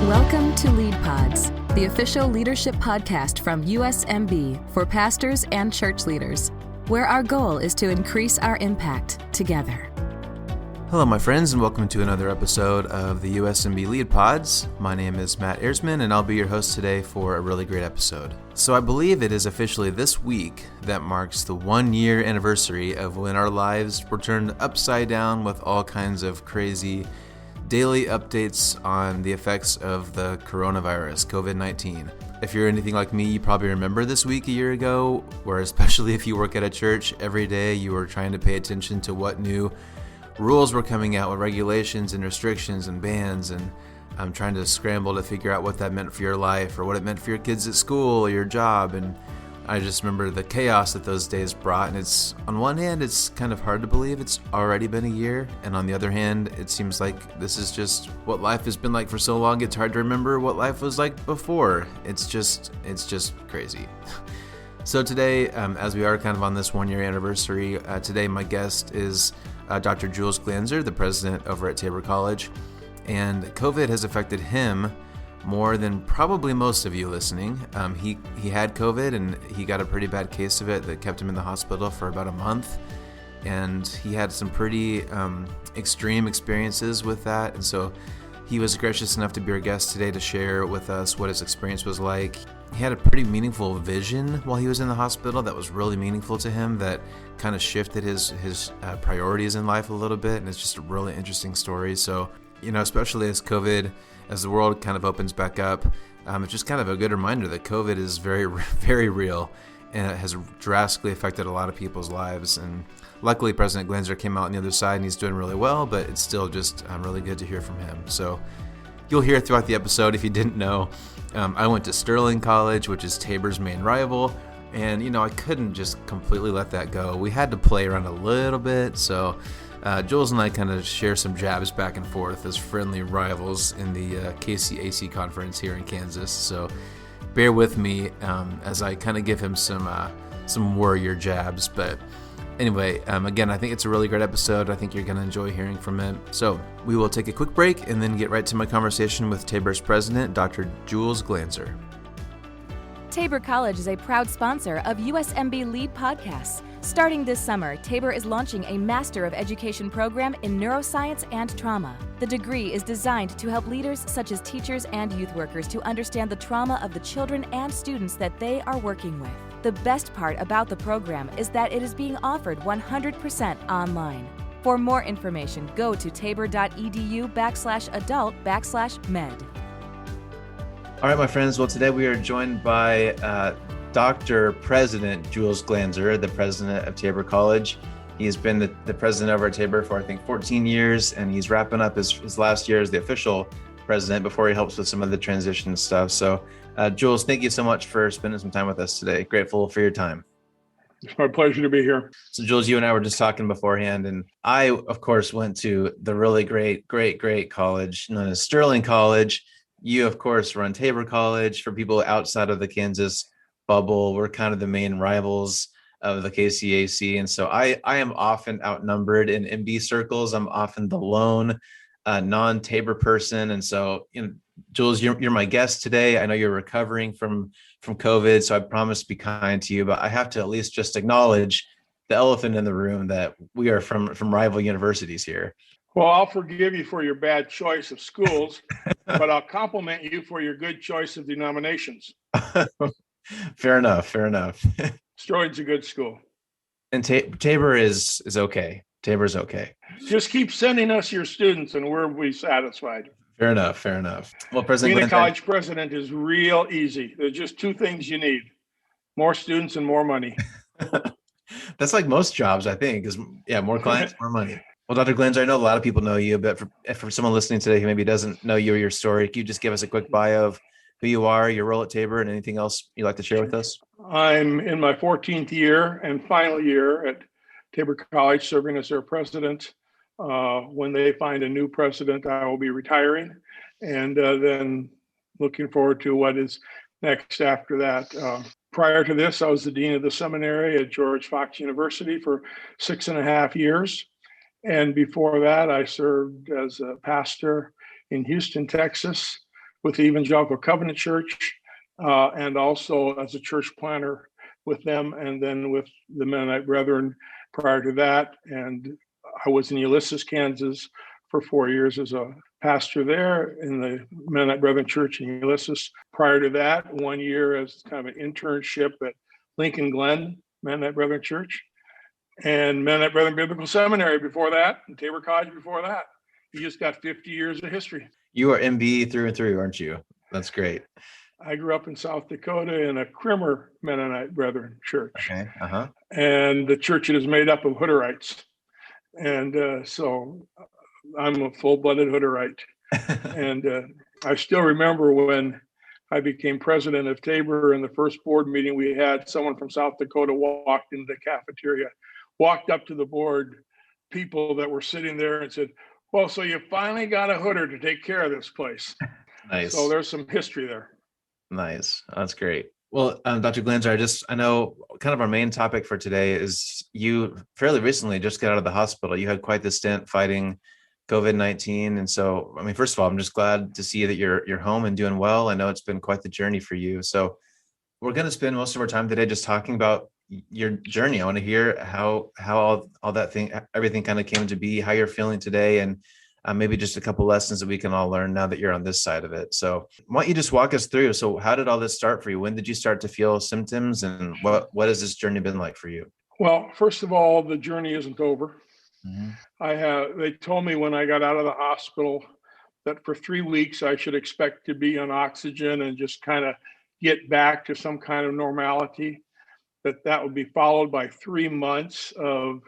Welcome to Lead Pods, the official leadership podcast from USMB for pastors and church leaders, where our goal is to increase our impact together. Hello, my friends, and welcome to another episode of the USMB Lead Pods. My name is Matt Ersman, and I'll be your host today for a really great episode. So I believe it is officially this week that marks the 1-year anniversary of when our lives were turned upside down with all kinds of crazy daily updates on the effects of the coronavirus, COVID-19. If you're anything like me, you probably remember this week a year ago, where especially if you work at a church, every day you were trying to pay attention to what new rules were coming out with regulations and restrictions and bans, and I'm trying to scramble to figure out what that meant for your life or what it meant for your kids at school or your job. And I just remember the chaos that those days brought, and it's, on one hand, it's kind of hard to believe it's already been a year, and on the other hand, it seems like this is just what life has been like for so long, it's hard to remember what life was like before. It's just crazy. So today, as we are kind of on this 1-year anniversary, today my guest is Dr. Jules Glanzer, the president over at Tabor College, and COVID has affected him more than probably most of you listening. He had COVID, and he got a pretty bad case of it that kept him in the hospital for about a month, and he had some pretty extreme experiences with that, and so he was gracious enough to be our guest today to share with us what his experience was like. He had a pretty meaningful vision while he was in the hospital that was really meaningful to him, that kind of shifted his priorities in life a little bit, and it's just a really interesting story. So, especially as the world kind of opens back up, it's just kind of a good reminder that COVID is very, very real, and it has drastically affected a lot of people's lives. And luckily, President Glanzer came out on the other side, and he's doing really well, but it's still just really good to hear from him. So you'll hear throughout the episode, if you didn't know, I went to Sterling College, which is Tabor's main rival, and, I couldn't just completely let that go. We had to play around a little bit, so Jules and I kind of share some jabs back and forth as friendly rivals in the KCAC conference here in Kansas. So bear with me as I kind of give him some warrior jabs. But anyway, again, I think it's a really great episode. I think you're going to enjoy hearing from it. So we will take a quick break and then get right to my conversation with Tabor's president, Dr. Jules Glanzer. Tabor College is a proud sponsor of USMB Lead Podcasts. Starting this summer, Tabor is launching a Master of Education program in neuroscience and trauma. The degree is designed to help leaders such as teachers and youth workers to understand the trauma of the children and students that they are working with. The best part about the program is that it is being offered 100% online. For more information, go to tabor.edu/adult/med. All right, my friends. Well, today we are joined by Dr. President Jules Glanzer, the president of Tabor College. He has been the president over at Tabor for, I think, 14 years, and he's wrapping up his last year as the official president before he helps with some of the transition stuff. So, Jules, thank you so much for spending some time with us today. Grateful for your time. It's my pleasure to be here. So, Jules, you and I were just talking beforehand, and I, of course, went to the really great college known as Sterling College. You, of course, run Tabor College. For people outside of the Kansas bubble, we're kind of the main rivals of the KCAC. And so I am often outnumbered in MB circles. I'm often the lone non-Tabor person. And so, Jules, you're my guest today. I know you're recovering from COVID, so I promise to be kind to you, but I have to at least just acknowledge the elephant in the room that we are from rival universities here. Well, I'll forgive you for your bad choice of schools, but I'll compliment you for your good choice of denominations. Fair enough. Sterling's a good school. And Tabor is okay. Tabor's okay. Just keep sending us your students and we'll be satisfied. Fair enough. Well, President Being a college president is real easy. There's just two things you need: more students and more money. That's like most jobs, I think, is more clients, more money. Well, Dr. Glanzer, I know a lot of people know you, but for someone listening today who maybe doesn't know you or your story, can you just give us a quick bio of who you are, your role at Tabor, and anything else you'd like to share with us? I'm in my 14th year and final year at Tabor College, serving as their president. When they find a new president, I will be retiring, and then looking forward to what is next after that. Prior to this, I was the dean of the seminary at George Fox University for 6.5 years. And before that, I served as a pastor in Houston, Texas, with the Evangelical Covenant Church, and also as a church planner with them, and then with the Mennonite Brethren prior to that. And I was in Ulysses, Kansas for 4 years as a pastor there in the Mennonite Brethren Church in Ulysses. Prior to that, 1 year as kind of an internship at Lincoln Glen Mennonite Brethren Church, and Mennonite Brethren Biblical Seminary before that, and Tabor College before that. You just got 50 years of history. You are MB through and through, aren't you? That's great. I grew up in South Dakota in a Krimmer Mennonite Brethren Church. Okay. Uh-huh. And the church is made up of Hutterites. And so I'm a full-blooded Hutterite. And I still remember when I became president of Tabor, in the first board meeting we had, someone from South Dakota walked into the cafeteria, walked up to the board people that were sitting there and said, "Well, so you finally got a Hutter to take care of this place." Nice. So there's some history there. Nice. That's great. Well, Dr. Glanzer, I know kind of our main topic for today is you fairly recently just got out of the hospital. You had quite the stint fighting COVID-19. And so, I mean, first of all, I'm just glad to see that you're home and doing well. I know it's been quite the journey for you. So we're going to spend most of our time today just talking about your journey. I want to hear how all that thing, everything kind of came to be, how you're feeling today, and maybe just a couple lessons that we can all learn now that you're on this side of it. So why don't you just walk us through? So how did all this start for you? When did you start to feel symptoms, and what has this journey been like for you? Well, first of all, the journey isn't over. Mm-hmm. They told me when I got out of the hospital that for 3 weeks I should expect to be on oxygen and just kind of get back to some kind of normality, that would be followed by 3 months of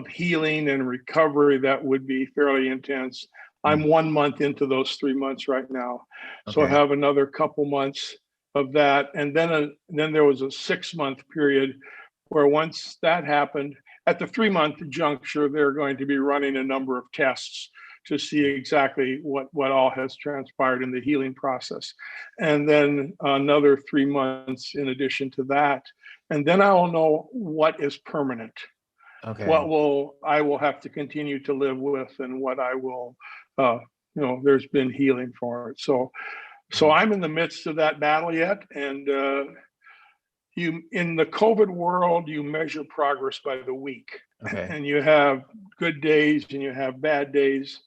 healing and recovery that would be fairly intense. I'm 1 month into those 3 months right now. So I have another couple months of that. And then there was a 6-month period where once that happened, at the 3-month juncture, they're going to be running a number of tests to see exactly what all has transpired in the healing process. And then another 3 months in addition to that. And then I will know what is permanent. Okay. What I will have to continue to live with, and what I will, there's been healing for it. So I'm in the midst of that battle yet. And in the COVID world, you measure progress by the week. Okay. And you have good days and you have bad days.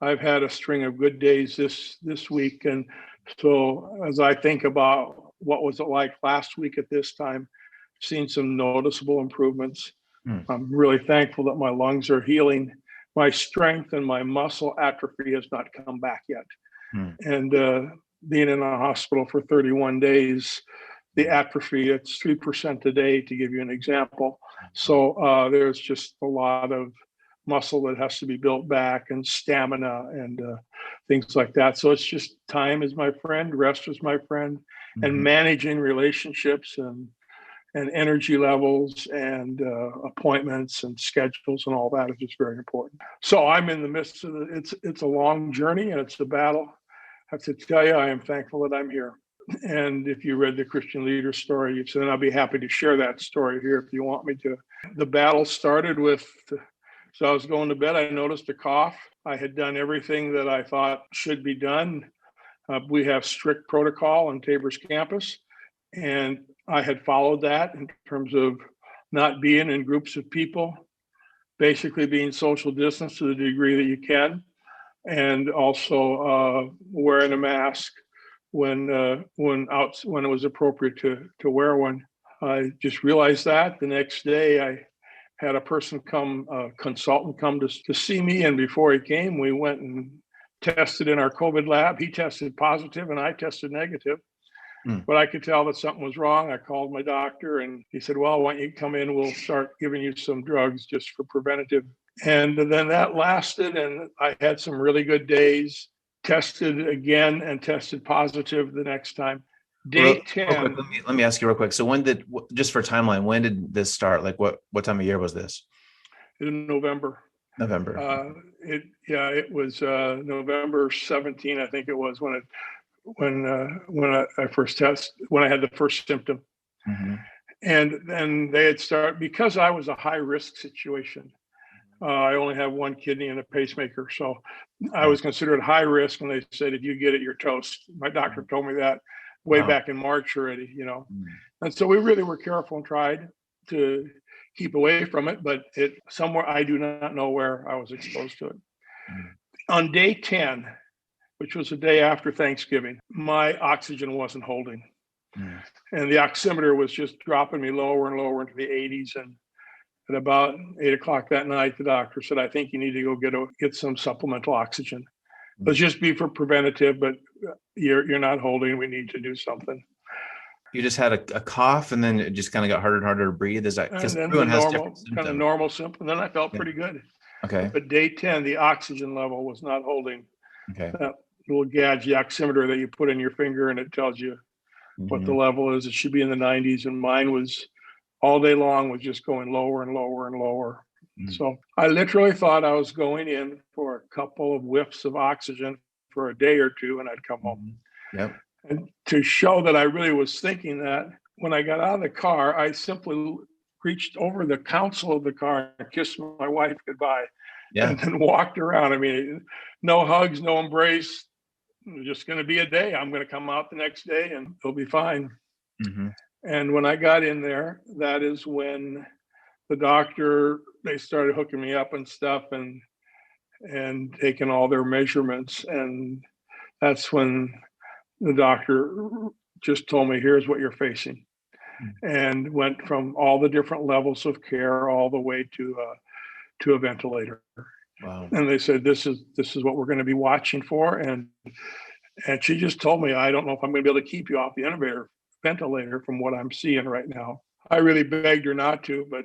I've had a string of good days this week. And so as I think about what was it like last week at this time, I've seen some noticeable improvements. I'm really thankful that my lungs are healing. My strength and my muscle atrophy has not come back yet. And being in a hospital for 31 days, the atrophy, it's 3% a day, to give you an example. So there's just a lot of muscle that has to be built back, and stamina, and things like that. So it's just time is my friend, rest is my friend, and managing relationships and energy levels and appointments and schedules and all that is just very important. So I'm in the midst of it. It's a long journey and it's a battle. I have to tell you, I am thankful that I'm here. And if you read the Christian Leader story, then I'll be happy to share that story here if you want me to. The battle started with, so I was going to bed, I noticed a cough. I had done everything that I thought should be done. We have strict protocol on Tabor's campus, and I had followed that in terms of not being in groups of people, basically being social distance to the degree that you can, and also wearing a mask when it was appropriate to wear one. I just realized that. The next day I had a consultant come to see me, and before he came, we went and tested in our COVID lab. He tested positive and I tested negative. But I could tell that something was wrong. I called my doctor and he said, "Well, why don't you come in? We'll start giving you some drugs just for preventative." And then that lasted, and I had some really good days, tested again and tested positive the next time. Day 10. Let me ask you real quick. So just for timeline, when did this start? Like what time of year was this? In November. November. It was November 17, I think it was, when I first tested, when I had the first symptom. And then they had started, because I was a high risk situation. I only have one kidney and a pacemaker. So I was considered high risk. And they said, if you get it, you're toast. My doctor told me that way back in March already, And so we really were careful and tried to keep away from it. But somewhere, I do not know where I was exposed to it. On day 10, which was the day after Thanksgiving, my oxygen wasn't holding. And the oximeter was just dropping me lower and lower into the 80s. And at about 8 o'clock that night, the doctor said, I think you need to go get some supplemental oxygen. Let's just be for preventative, but you're not holding. We need to do something. You just had a cough, and then it just kind of got harder and harder to breathe. Is that because everyone has different symptoms? Kind of normal symptom. Then I felt pretty good. Okay. But day 10, the oxygen level was not holding. Okay. That little gauge, the oximeter that you put in your finger, and it tells you what the level is. It should be in the 90s, and mine was all day long was just going lower and lower and lower. So I literally thought I was going in for a couple of whiffs of oxygen for a day or two, and I'd come home. Yep. And to show that I really was thinking that, when I got out of the car, I simply reached over the console of the car and kissed my wife goodbye, and then walked around. I mean, no hugs, no embrace. It was just going to be a day. I'm going to come out the next day and it'll be fine. And when I got in there, that is when the doctor, they started hooking me up and stuff and taking all their measurements. And that's when the doctor just told me, here's what you're facing. And went from all the different levels of care all the way to a ventilator. Wow. And they said, this is what we're going to be watching for. And she just told me, I don't know if I'm going to be able to keep you off the ventilator from what I'm seeing right now. I really begged her not to, but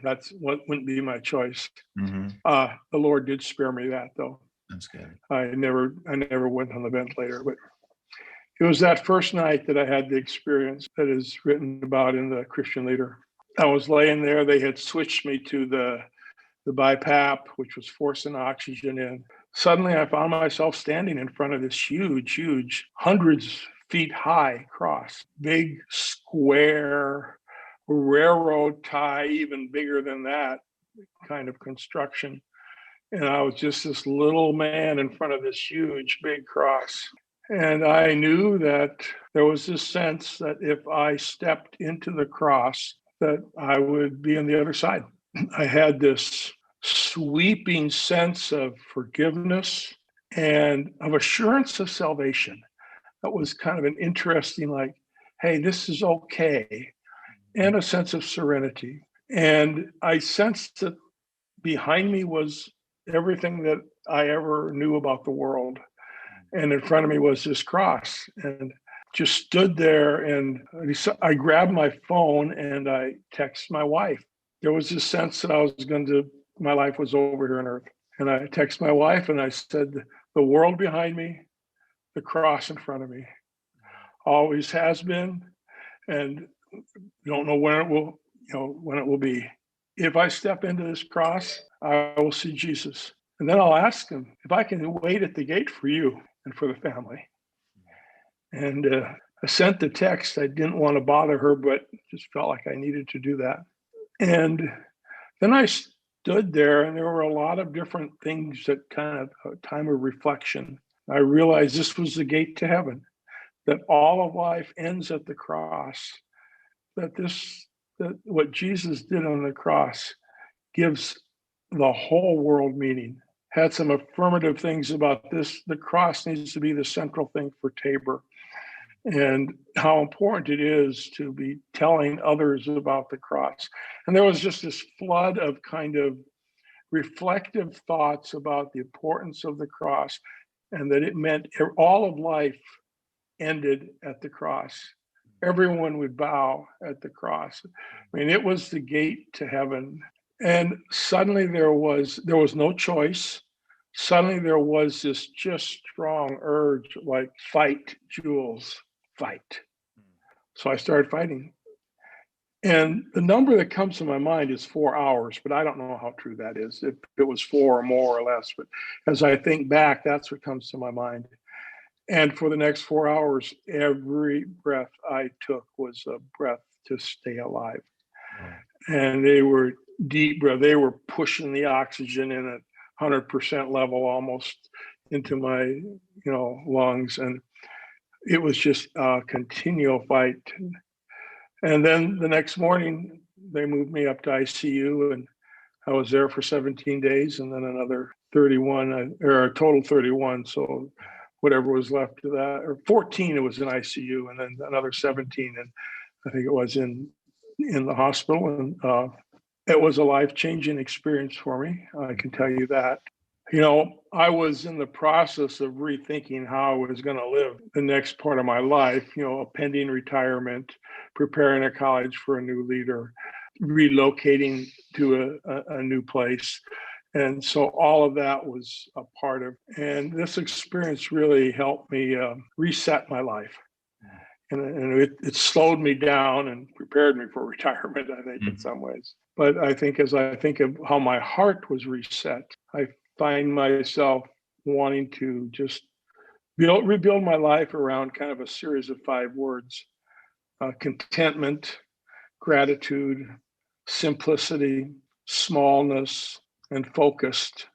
that's what wouldn't be my choice. The Lord did spare me that, though. That's good. I never went on the ventilator, but it was that first night that I had the experience that is written about in the Christian Leader. I was laying there. They had switched me to the BiPAP, which was forcing oxygen in. Suddenly, I found myself standing in front of this huge, hundreds feet high cross, big square railroad tie, even bigger than that kind of construction. And I was just this little man in front of this huge, big cross. And I knew that there was this sense that if I stepped into the cross, that I would be on the other side. I had this sweeping sense of forgiveness and of assurance of salvation. That was kind of an interesting, like, hey, this is okay, and a sense of serenity. And I sensed that behind me was everything that I ever knew about the world. And in front of me was this cross, and just stood there. And I grabbed my phone and I texted my wife. There was this sense that my life was over here on earth. And I texted my wife and I said, the world behind me, the cross in front of me, always has been, and don't know when it will be. If I step into this cross, I will see Jesus. And then I'll ask him if I can wait at the gate for you and for the family. And I sent the text. I didn't want to bother her, but just felt like I needed to do that. And then I stood there, and there were a lot of different things that kind of a time of reflection. I realized this was the gate to heaven, that all of life ends at the cross, that what Jesus did on the cross gives the whole world meaning. Had some affirmative things about this. The cross needs to be the central thing for Tabor, and how important it is to be telling others about the cross. And there was just this flood of kind of reflective thoughts about the importance of the cross, and that it meant all of life ended at the cross. Everyone would bow at the cross. I mean, it was the gate to heaven. And suddenly there was no choice. Suddenly there was this just strong urge, like, fight, Jules, fight. So I started fighting. And the number that comes to my mind is 4 hours, but I don't know how true that is, if it was 4 or more or less. But as I think back, that's what comes to my mind. And for the next 4 hours, every breath I took was a breath to stay alive. And they were deep breath. They were pushing the oxygen in at 100% level almost into my, lungs. And it was just a continual fight. And then the next morning, they moved me up to ICU, and I was there for 17 days and then another 31, or a total 31. So whatever was left of that, or 14, it was in ICU, and then another 17. And I think it was in the hospital. And it was a life-changing experience for me. I can tell you that. I was in the process of rethinking how I was going to live the next part of my life, a pending retirement, preparing a college for a new leader, relocating to a new place. And so all of that was a part of, and this experience really helped me reset my life. And it slowed me down and prepared me for retirement, I think, in some ways. But I think as I think of how my heart was reset, I find myself wanting to just rebuild my life around kind of a series of 5 words: contentment, gratitude, simplicity, smallness, and focused.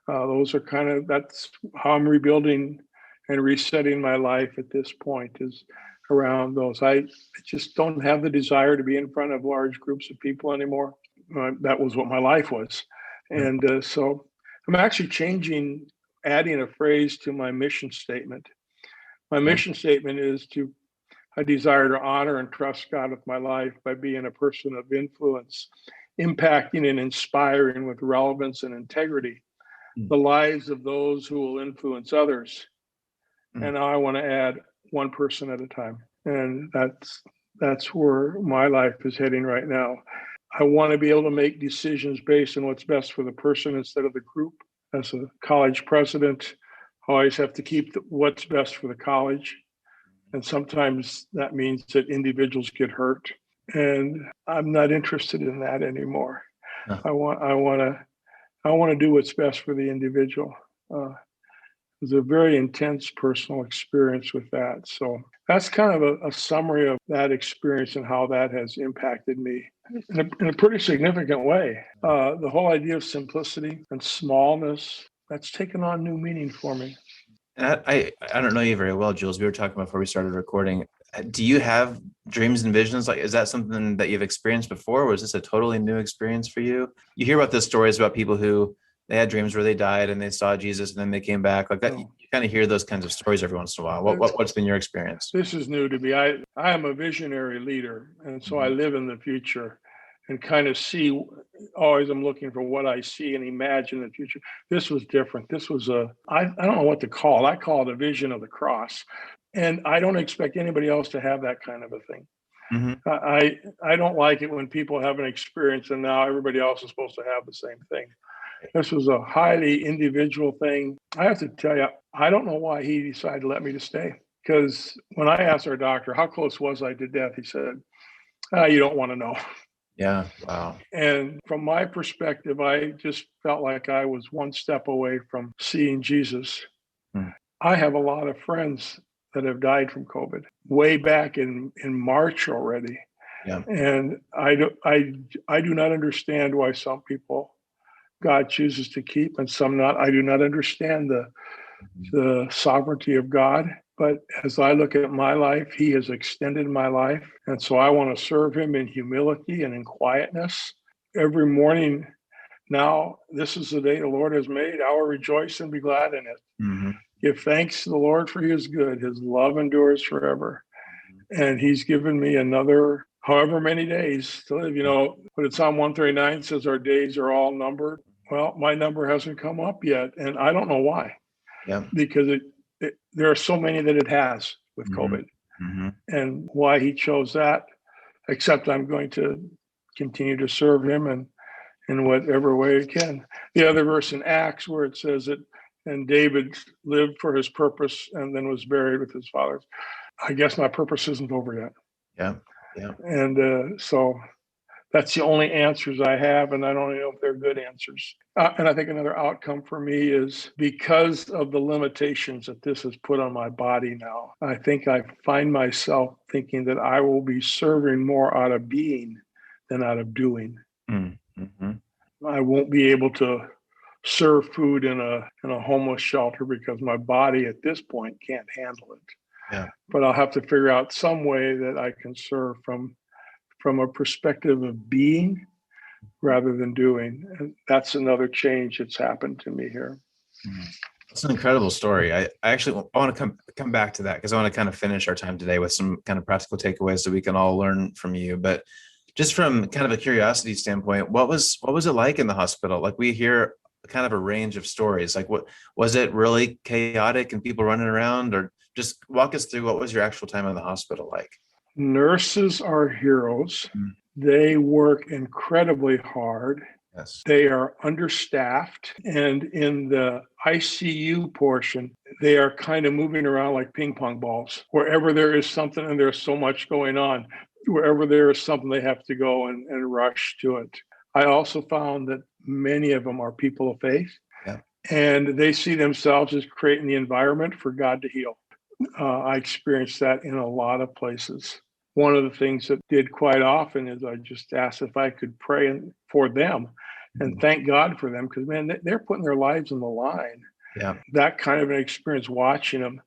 That's how I'm rebuilding and resetting my life at this point, is around those. I just don't have the desire to be in front of large groups of people anymore. That was what my life was. And so I'm actually adding a phrase to my mission statement. My mission statement is I desire to honor and trust God with my life by being a person of influence, impacting and inspiring with relevance and integrity the lives of those who will influence others. And now I want to add one person at a time. And that's where my life is heading right now. I want to be able to make decisions based on what's best for the person instead of the group. As a college president, I always have to keep what's best for the college. And sometimes that means that individuals get hurt. And I'm not interested in that anymore. No. I want to do what's best for the individual. It was a very intense personal experience with that. So that's kind of a summary of that experience and how that has impacted me in a pretty significant way. The whole idea of simplicity and smallness, that's taken on new meaning for me. And I don't know you very well, Jules. We were talking before we started recording. Do you have dreams and visions? Like, is that something that you've experienced before? Or is this a totally new experience for you? You hear about the stories about people who they had dreams where they died and they saw Jesus and then they came back like that. You kind of hear those kinds of stories every once in a while. What's been your experience? This is new to me. I am a visionary leader. And so I live in the future and kind of see, always I'm looking for what I see and imagine the future. This was different. This was I don't know what to call it. I call it a vision of the cross. And I don't expect anybody else to have that kind of a thing. I don't like it when people have an experience and now everybody else is supposed to have the same thing. This was a highly individual thing. I have to tell you, I don't know why he decided to let me to stay. Because when I asked our doctor, how close was I to death? He said, you don't want to know. Yeah. Wow. And from my perspective, I just felt like I was one step away from seeing Jesus. I have a lot of friends that have died from COVID way back in March already. Yeah. And I do not understand why some people God chooses to keep and some not. I do not understand the sovereignty of God. But as I look at my life, he has extended my life. And so I want to serve him in humility and in quietness. Every morning now, this is the day the Lord has made. I will rejoice and be glad in it. Give thanks to the Lord for he is good. His love endures forever. And he's given me another however many days to live. But Psalm 139 says our days are all numbered. Well, my number hasn't come up yet. And I don't know why. Yeah. Because there are so many that it has with COVID. And why he chose that, except I'm going to continue to serve him in whatever way I can. The other verse in Acts where it says that, and David lived for his purpose and then was buried with his fathers. I guess my purpose isn't over yet. Yeah. Yeah. And so that's the only answers I have, and I don't know if they're good answers. And I think another outcome for me is because of the limitations that this has put on my body now, I think I find myself thinking that I will be serving more out of being than out of doing. Mm-hmm. I won't be able to serve food in a homeless shelter because my body at this point can't handle it. Yeah. But I'll have to figure out some way that I can serve from a perspective of being rather than doing. And that's another change that's happened to me here. It's an incredible story. I actually I want to come back to that because I want to kind of finish our time today with some kind of practical takeaways that we can all learn from you. But just from kind of a curiosity standpoint, what was it like in the hospital? Like we hear kind of a range of stories. Like what was it really chaotic and people running around, or just walk us through what was your actual time in the hospital like? Nurses are heroes. They work incredibly hard. Yes. They are understaffed. And in the ICU portion, they are kind of moving around like ping pong balls. Wherever there is something, and there's so much going on, wherever there is something, they have to go and rush to it. I also found that many of them are people of faith. Yeah. And they see themselves as creating the environment for God to heal. I experienced that in a lot of places. One of the things that did quite often is I just asked if I could pray for them and thank God for them, because, man, they're putting their lives on the line. Yeah. That kind of an experience watching them.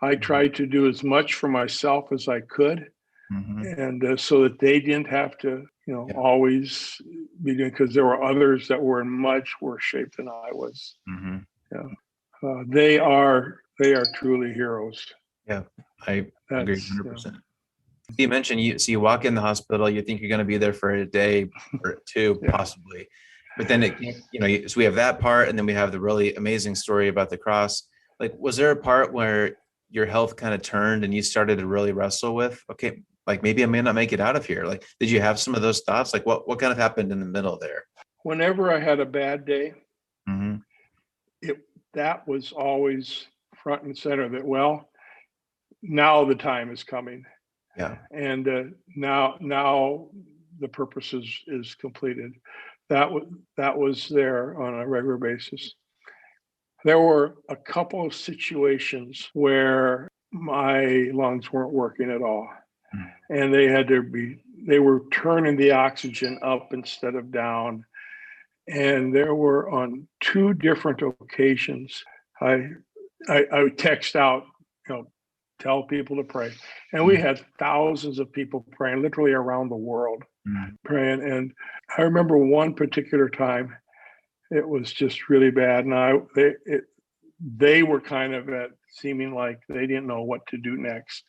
I tried to do as much for myself as I could. And so that they didn't have to, always be doing, because there were others that were in much worse shape than I was. They are truly heroes. Yeah, I agree 100%. You mentioned you walk in the hospital, you think you're going to be there for a day or two, possibly, but then so we have that part, and then we have the really amazing story about the cross. Like, was there a part where your health kind of turned and you started to really wrestle with, okay, like maybe I may not make it out of here? Like, did you have some of those thoughts? Like, what kind of happened in the middle there? Whenever I had a bad day, that was always front and center. That, well, now the time is coming. Yeah. And now the purpose is completed. That was there on a regular basis. There were a couple of situations where my lungs weren't working at all, and they were turning the oxygen up instead of down. And there were, on two different occasions, I would text out, tell people to pray. And we had thousands of people praying, literally around the world, praying. And I remember one particular time, it was just really bad. And they were kind of seeming like they didn't know what to do next.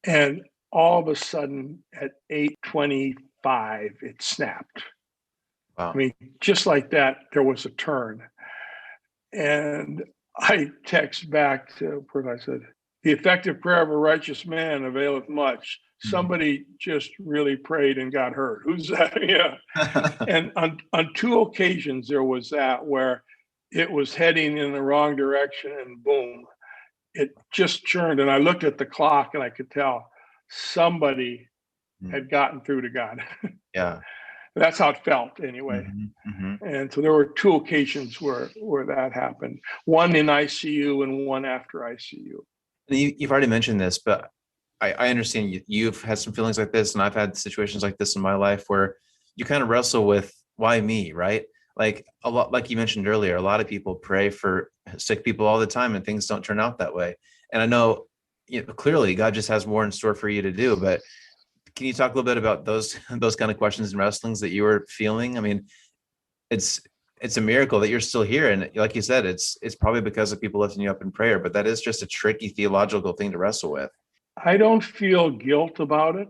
And all of a sudden at 8:25, it snapped. Wow. I mean, just like that, there was a turn. And I text back to where I said, the effective prayer of a righteous man availeth much. Somebody just really prayed and got hurt. Who's that? Yeah. And on two occasions, there was that where it was heading in the wrong direction, and boom, it just churned. And I looked at the clock and I could tell somebody had gotten through to God. Yeah. That's how it felt anyway. And so there were two occasions where that happened. One in ICU and one after ICU. You've already mentioned this, but I understand you've had some feelings like this, and I've had situations like this in my life where you kind of wrestle with, why me, right? Like a lot, like you mentioned earlier, a lot of people pray for sick people all the time, and things don't turn out that way. And I know, clearly God just has more in store for you to do, but can you talk a little bit about those kind of questions and wrestlings that you were feeling? I mean, it's a miracle that you're still here. And like you said, it's probably because of people lifting you up in prayer, but that is just a tricky theological thing to wrestle with. I don't feel guilt about it.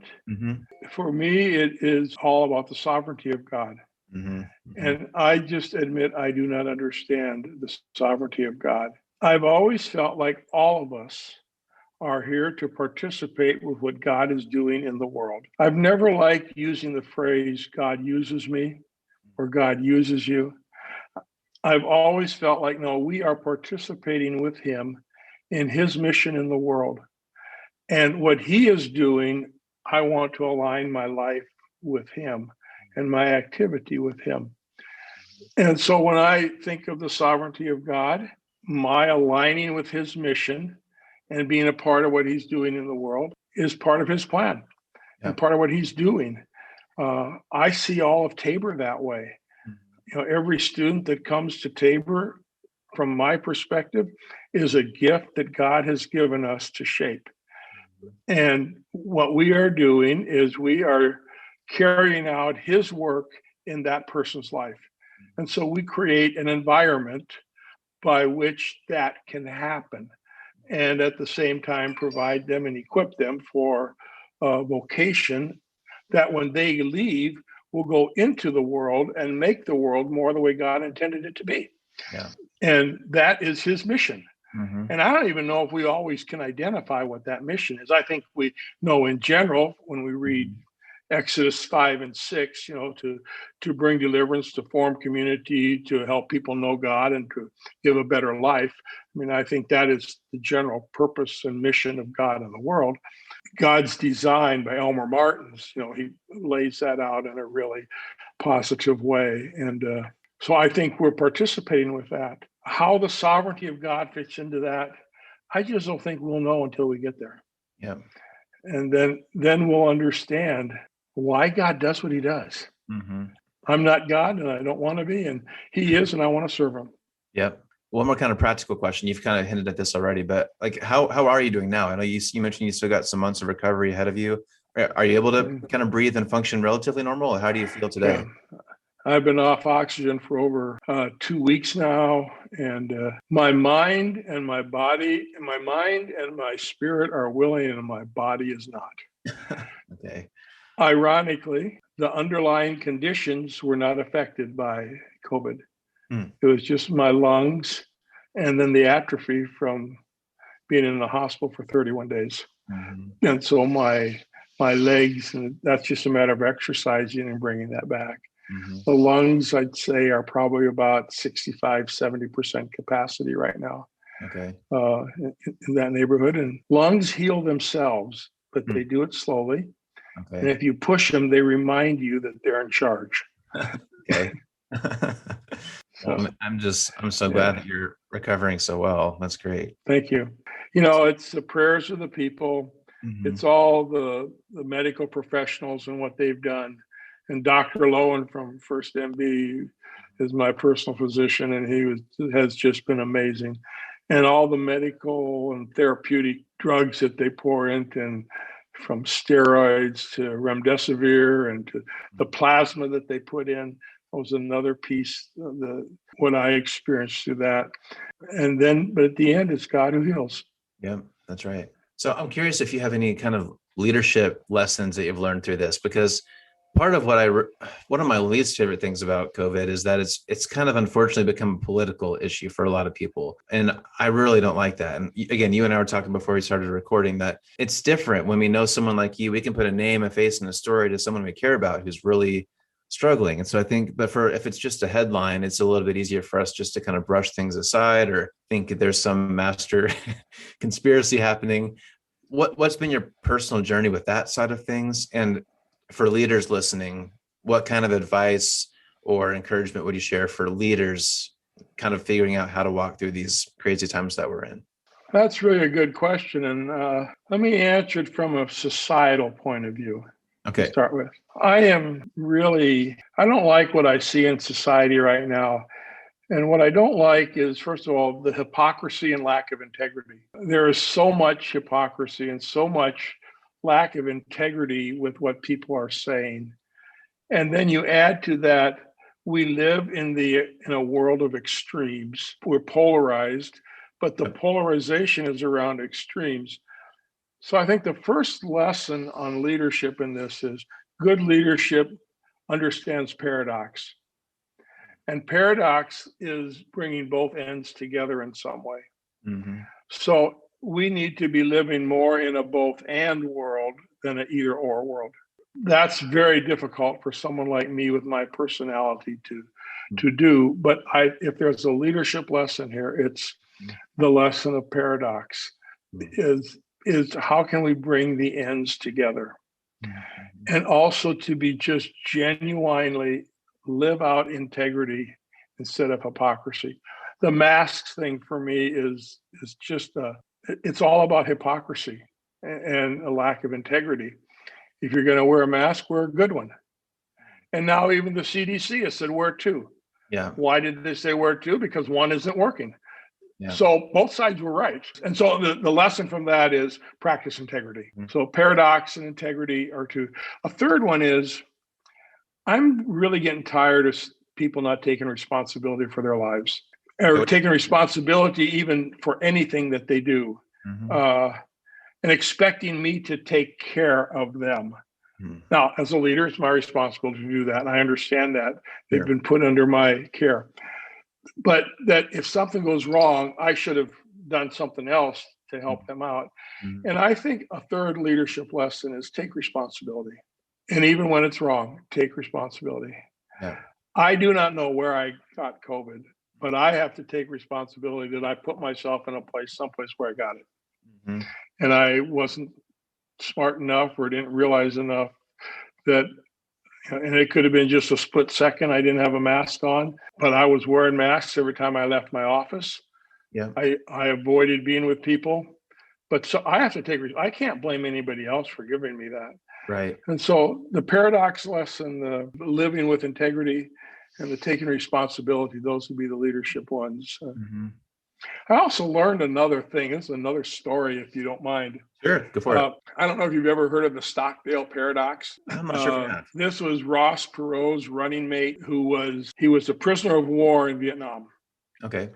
For me, it is all about the sovereignty of God. And I just admit I do not understand the sovereignty of God. I've always felt like all of us are here to participate with what God is doing in the world. I've never liked using the phrase, God uses me, or God uses you. I've always felt like, no, we are participating with him in his mission in the world. And what he is doing, I want to align my life with him and my activity with him. And so when I think of the sovereignty of God, my aligning with his mission and being a part of what he's doing in the world is part of his plan and part of what he's doing. I see all of Tabor that way. Every student that comes to Tabor, from my perspective, is a gift that God has given us to shape. And what we are doing is we are carrying out his work in that person's life. And so we create an environment by which that can happen. And at the same time, provide them and equip them for a vocation that when they leave, will go into the world and make the world more the way God intended it to be. Yeah. And that is his mission. Mm-hmm. And I don't even know if we always can identify what that mission is. I think we know in general when we read Exodus 5 and 6, to bring deliverance, to form community, to help people know God and to give a better life. I mean, I think that is the general purpose and mission of God in the world. God's design by Elmer Martins, he lays that out in a really positive way. And so I think we're participating with that. How the sovereignty of God fits into that, I just don't think we'll know until we get there. Yeah. And then we'll understand why God does what he does. Mm-hmm. I'm not God and I don't want to be, and he is, and I want to serve him. Yep. One more kind of practical question. You've kind of hinted at this already, but like, how are you doing now? I know you mentioned you still got some months of recovery ahead of you. Are you able to kind of breathe and function relatively normal? Or how do you feel today? Yeah. I've been off oxygen for over 2 weeks now, and my mind and my spirit are willing, and my body is not. Okay. Ironically, the underlying conditions were not affected by COVID. It was just my lungs and then the atrophy from being in the hospital for 31 days. Mm-hmm. And so my legs, and that's just a matter of exercising and bringing that back. Mm-hmm. The lungs, I'd say, are probably about 65, 70% capacity right now. Okay. In that neighborhood. And lungs heal themselves, but they do it slowly. Okay. And if you push them, they remind you that they're in charge. Okay. Well, I'm so glad that you're recovering so well. That's great. Thank you. It's the prayers of the people. Mm-hmm. It's all the medical professionals and what they've done. And Dr. Lowen from First MD is my personal physician, and he has just been amazing. And all the medical and therapeutic drugs that they pour into, and from steroids to remdesivir and to the plasma that they put in, was another piece of what I experienced through that. But at the end, it's God who heals. Yeah, that's right. So I'm curious if you have any kind of leadership lessons that you've learned through this, because part of one of my least favorite things about COVID is that it's kind of unfortunately become a political issue for a lot of people. And I really don't like that. And again, you and I were talking before we started recording that it's different when we know someone like you. We can put a name, a face, and a story to someone we care about who's really struggling. And so I think, if it's just a headline, it's a little bit easier for us just to kind of brush things aside or think there's some master conspiracy happening. What's been your personal journey with that side of things? And for leaders listening, what kind of advice or encouragement would you share for leaders kind of figuring out how to walk through these crazy times that we're in? That's really a good question. And let me answer it from a societal point of view. Okay. To start with. I don't like what I see in society right now. And what I don't like is, first of all, the hypocrisy and lack of integrity. There is so much hypocrisy and so much lack of integrity with what people are saying. And then you add to that, we live in a world of extremes. We're polarized, but the polarization is around extremes. So I think the first lesson on leadership in this is good leadership understands paradox. And paradox is bringing both ends together in some way. Mm-hmm. So we need to be living more in a both and world than an either or world. That's very difficult for someone like me with my personality to do. But if there's a leadership lesson here, it's the lesson of paradox. Is how can we bring the ends together? Mm-hmm. And also to be just genuinely live out integrity instead of hypocrisy. The masks thing for me is just it's all about hypocrisy and a lack of integrity. If you're going to wear a mask, wear a good one. And now even the CDC has said where to. Yeah. Why did they say where to? Because one isn't working. Yeah. So both sides were right. And so the lesson from that is practice integrity. Mhm. So paradox and integrity are two. A third one is I'm really getting tired of people not taking responsibility for their lives or taking responsibility even for anything that they do, and expecting me to take care of them. Now, as a leader, it's my responsibility to do that. And I understand that they've been put under my care. But that if something goes wrong, I should have done something else to help them out. And I think a third leadership lesson is take responsibility. And even when it's wrong, take responsibility. Yeah. I do not know where I got COVID, but I have to take responsibility that I put myself in someplace where I got it. And I wasn't smart enough or didn't realize enough that, and it could have been just a split second. I didn't have a mask on, but I was wearing masks every time I left my office. Yeah. I avoided being with people, but so I have to I can't blame anybody else for giving me that. Right. And so the paradox lesson, the living with integrity and the taking responsibility, those would be the leadership ones. I also learned another thing. This is another story, if you don't mind. Sure, go for it. I don't know if you've ever heard of the Stockdale paradox. I'm not sure if I have. This was Ross Perot's running mate, he was a prisoner of war in Vietnam. Okay.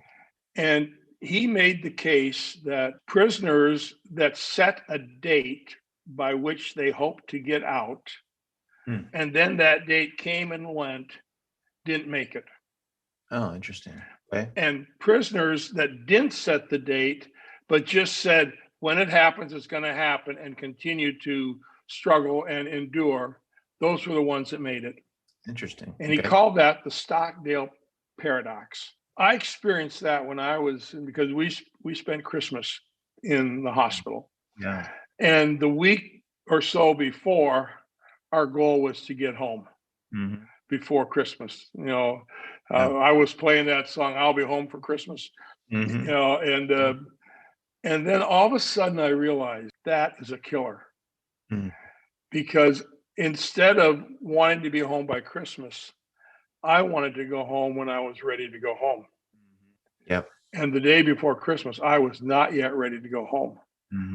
And he made the case that prisoners that set a date by which they hoped to get out, and then that date came and went, didn't make it. Oh, interesting. Okay. And prisoners that didn't set the date, but just said, when it happens, it's going to happen, and continued to struggle and endure, those were the ones that made it. Interesting. And he called that the Stockdale paradox. I experienced that when I was, because we spent Christmas in the hospital. Yeah. And the week or so before, our goal was to get home before Christmas. I was playing that song, I'll Be Home for Christmas. And then all of a sudden I realized that is a killer. Because instead of wanting to be home by Christmas, I wanted to go home when I was ready to go home. Yep. And the day before Christmas, I was not yet ready to go home.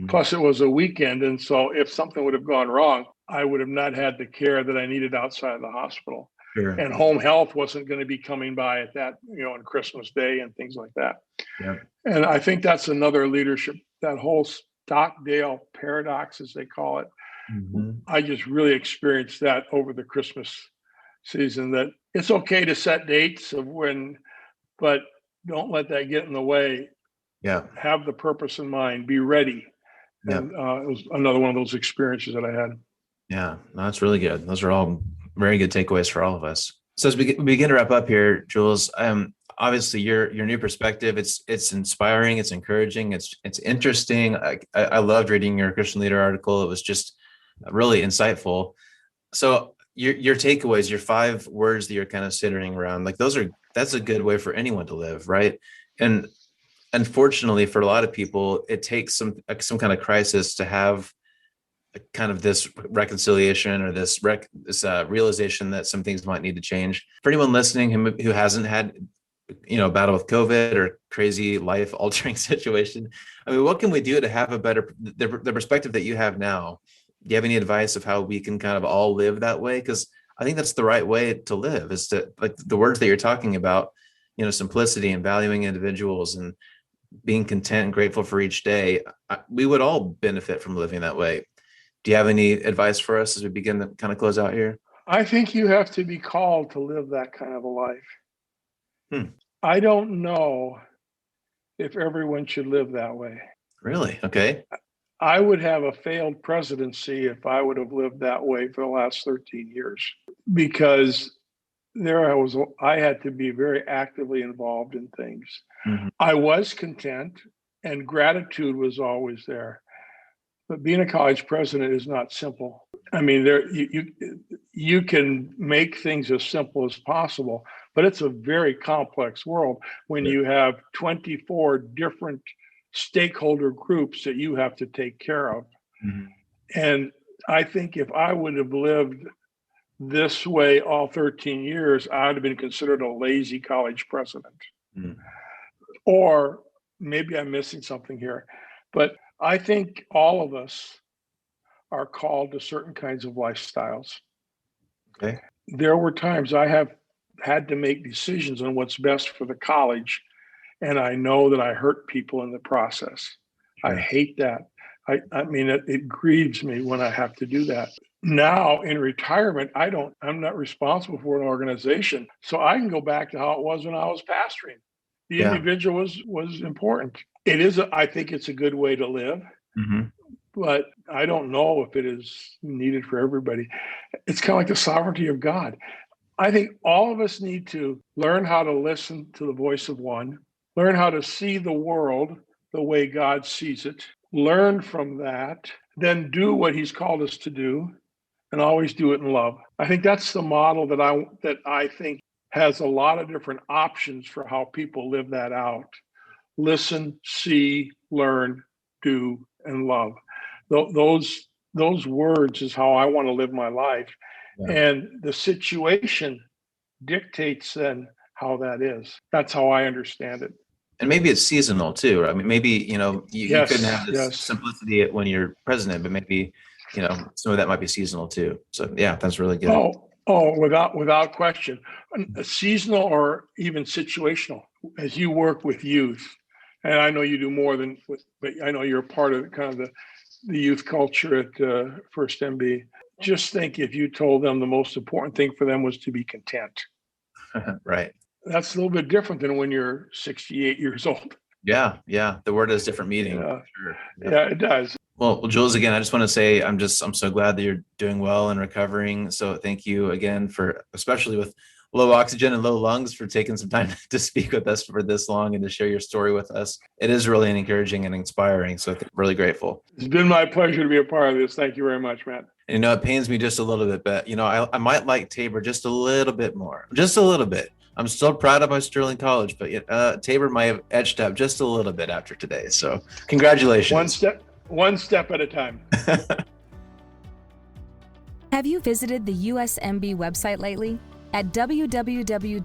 Plus, it was a weekend. And so if something would have gone wrong, I would have not had the care that I needed outside of the hospital. Sure. And home health wasn't going to be coming by at that, on Christmas Day and things like that. Yep. And I think that's another leadership, that whole Stockdale paradox, as they call it. I just really experienced that over the Christmas season, that it's okay to set dates of when, but don't let that get in the way. Yeah. Have the purpose in mind, be ready. And it was another one of those experiences that I had. Yeah, no, that's really good. Those are all very good takeaways for all of us. So as we begin to wrap up here, Jules, obviously your new perspective, it's inspiring, it's encouraging, it's interesting. I loved reading your Christian Leader article. It was just really insightful. So your takeaways, your 5 words that you're kind of centering around, like that's a good way for anyone to live, right? And unfortunately, for a lot of people, it takes some kind of crisis to have kind of this reconciliation or this realization that some things might need to change. For anyone listening who hasn't had, a battle with COVID or crazy life-altering situation, I mean, what can we do to have a better the perspective that you have now? Do you have any advice of how we can kind of all live that way? Because I think that's the right way to live, is to, like the words that you're talking about, simplicity and valuing individuals and being content and grateful for each day. We would all benefit from living that way. Do you have any advice for us as we begin to kind of close out here? I think you have to be called to live that kind of a life. I don't know if everyone should live that way. Really? Okay. I would have a failed presidency if I would have lived that way for the last 13 years, because I had to be very actively involved in things. I was content and gratitude was always there. But being a college president is not simple. I mean, you can make things as simple as possible, but it's a very complex world when you have 24 different stakeholder groups that you have to take care of. And I think if I would have lived this way all 13 years, I would have been considered a lazy college president. Mm. Or maybe I'm missing something here, but I think all of us are called to certain kinds of lifestyles. Okay. There were times I have had to make decisions on what's best for the college, and I know that I hurt people in the process. Sure. I hate that. I mean, it grieves me when I have to do that. Now in retirement, I'm not responsible for an organization, so I can go back to how it was when I was pastoring. The individual was important. I think it's a good way to live, but I don't know if it is needed for everybody. It's kind of like the sovereignty of God. I think all of us need to learn how to listen to the voice of one, learn how to see the world the way God sees it, learn from that, then do what he's called us to do, and always do it in love. I think that's the model that I think has a lot of different options for how people live that out. Listen, see, learn, do, and love. Those words is how I want to live my life. Yeah. And the situation dictates then how that is. That's how I understand it. And maybe it's seasonal too. I mean, maybe, you couldn't have this simplicity when you're president, but maybe, some of that might be seasonal too. So yeah, that's really good. Oh, without question. Seasonal or even situational, as you work with youth. And I know you do more than, but I know you're a part of kind of the youth culture at First MB. Just think if you told them the most important thing for them was to be content. Right. That's a little bit different than when you're 68 years old. Yeah. The word has different meaning. Sure. Yeah, it does. Well, Jules, again, I just want to say I'm so glad that you're doing well and recovering. So thank you again for, especially with low oxygen and low lungs, for taking some time to speak with us for this long and to share your story with us. It is really encouraging and inspiring. So I'm really grateful. It's been my pleasure to be a part of this. Thank you very much, Matt. And, it pains me just a little bit, but, I might like Tabor just a little bit more, just a little bit. I'm still proud of my Sterling College, but Tabor might have edged up just a little bit after today. So congratulations. One step at a time. Have you visited the USMB website lately? At www.usmb.org,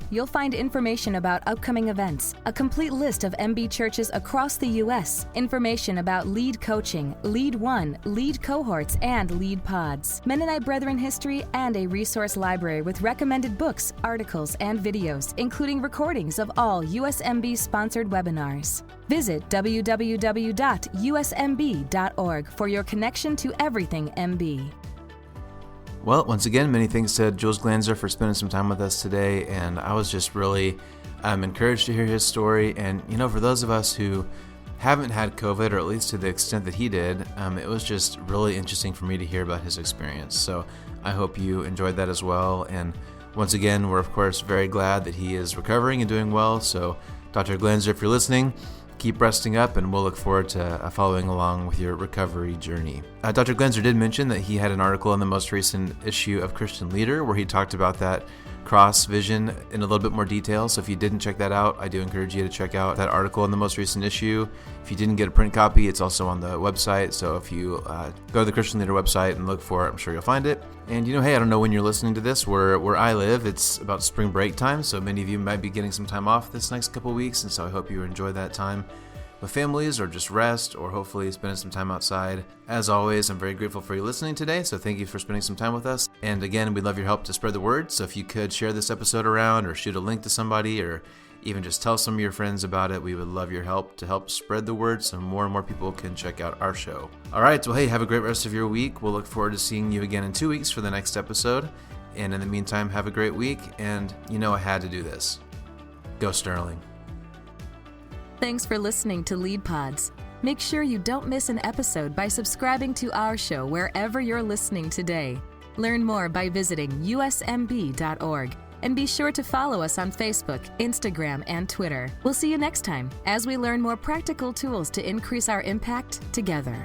you'll find information about upcoming events, a complete list of MB churches across the U.S., information about lead coaching, lead one, lead cohorts, and lead pods, Mennonite Brethren history, and a resource library with recommended books, articles, and videos, including recordings of all USMB-sponsored webinars. Visit www.usmb.org for your connection to everything MB. Well, once again, many thanks to Jules Glanzer for spending some time with us today, and I was just really encouraged to hear his story. And, for those of us who haven't had COVID, or at least to the extent that he did, it was just really interesting for me to hear about his experience. So I hope you enjoyed that as well. And once again, we're, of course, very glad that he is recovering and doing well. So, Dr. Glanzer, if you're listening, keep resting up, and we'll look forward to following along with your recovery journey. Dr. Glanzer did mention that he had an article in the most recent issue of Christian Leader where he talked about that cross vision in a little bit more detail. So if you didn't check that out, I do encourage you to check out that article in the most recent issue. If you didn't get a print copy, it's also on the website. So if you go to the Christian Leader website and look for it, I'm sure you'll find it. And hey, I don't know when you're listening to this. Where I live, it's about spring break time. So many of you might be getting some time off this next couple of weeks. And so I hope you enjoy that time with families, or just rest, or hopefully spending some time outside. As always, I'm very grateful for you listening today, so thank you for spending some time with us. And again, we'd love your help to spread the word, so if you could share this episode around, or shoot a link to somebody, or even just tell some of your friends about it, we would love your help to help spread the word so more and more people can check out our show. All right, well, hey, have a great rest of your week. We'll look forward to seeing you again in 2 weeks for the next episode. And in the meantime, have a great week, and I had to do this. Go Sterling. Thanks for listening to Lead Pods. Make sure you don't miss an episode by subscribing to our show wherever you're listening today. Learn more by visiting usmb.org, and be sure to follow us on Facebook, Instagram, and Twitter. We'll see you next time as we learn more practical tools to increase our impact together.